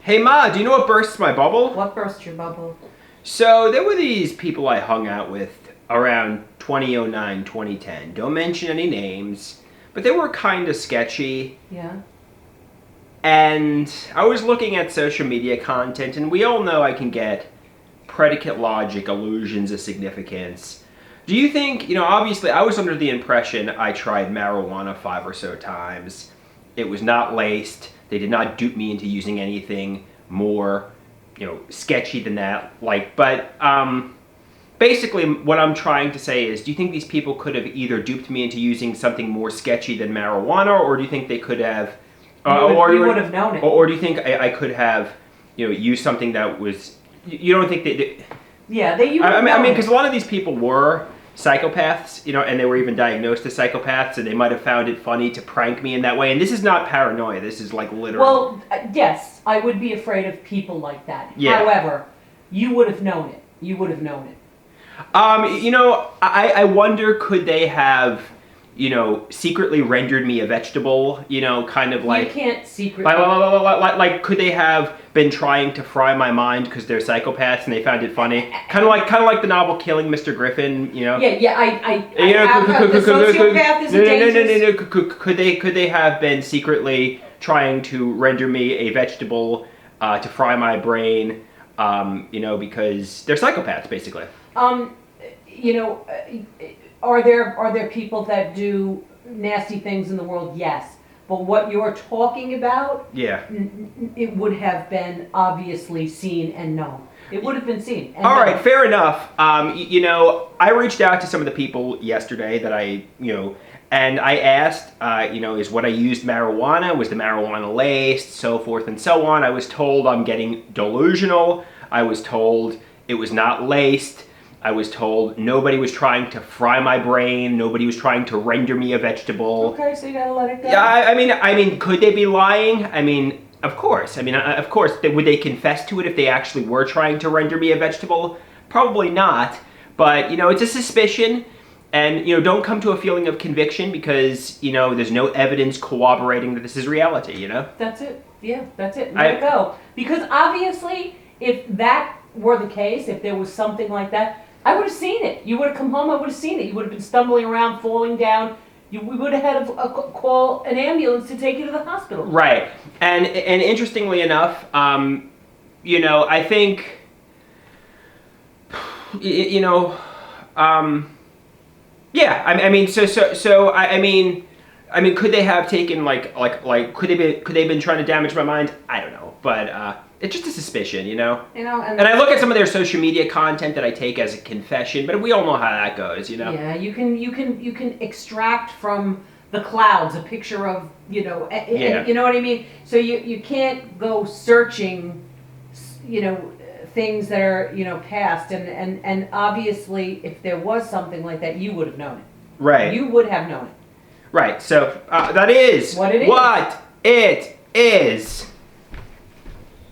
Hey Ma, do you know what bursts my bubble? What burst your bubble? So there were these people I hung out with around 2009, 2010. Don't mention any names, but they were kind of sketchy. Yeah. And I was looking at social media content, and we all know I can get predicate logic illusions of significance. Do you think, obviously I was under the impression I tried marijuana 5 or so times. It was not laced. They did not dupe me into using anything more, sketchy than that. Basically what I'm trying to say is, do you think these people could have either duped me into using something more sketchy than marijuana, or do you think they could have... You would have known it. Or do you think I could have, used something that was... You don't think they... Yeah, you would I have known mean, it. because a lot of these people were psychopaths, and they were even diagnosed as psychopaths, and they might have found it funny to prank me in that way. And this is not paranoia. This is like literal. Well, yes, I would be afraid of people like that. Yeah. However, you would have known it. You would have known it. I wonder, could they have, secretly rendered me a vegetable, kind of like... You can't secretly... Like, could they have been trying to fry my mind because they're psychopaths and they found it funny? Kind of like the novel Killing Mr. Griffin, Yeah, the sociopath is dangerous. No. Could they have been secretly trying to render me a vegetable to fry my brain, because they're psychopaths, basically? Are there people that do nasty things in the world? Yes. But what you're talking about, Yeah. It would have been obviously seen and known. It would have been seen and All known. right, fair enough. I reached out to some of the people yesterday that and I asked, is what I used marijuana? Was the marijuana laced? So forth and so on. I was told I'm getting delusional. I was told it was not laced. I was told nobody was trying to fry my brain. Nobody was trying to render me a vegetable. Okay, so you gotta let it go. Yeah, I mean, could they be lying? I mean, of course. Of course. Would they confess to it if they actually were trying to render me a vegetable? Probably not. But, it's a suspicion. And, don't come to a feeling of conviction because, there's no evidence corroborating that this is reality, That's it. Yeah, that's it. Let it go. Because obviously, if that were the case, if there was something like that, I would have seen it. You would have come home, I would have seen it. You would have been stumbling around, falling down. We would have had to call an ambulance to take you to the hospital. Right. And interestingly enough, I think, yeah. I mean, could they have taken could they have been trying to damage my mind? I don't know, but it's just a suspicion, And I look at some of their social media content that I take as a confession, but we all know how that goes, Yeah, you can extract from the clouds a picture of, Yeah. you know what I mean? So you can't go searching, things that are, past, and obviously if there was something like that, you would have known it. Right. You would have known it. Right. So that is what it is. What it is.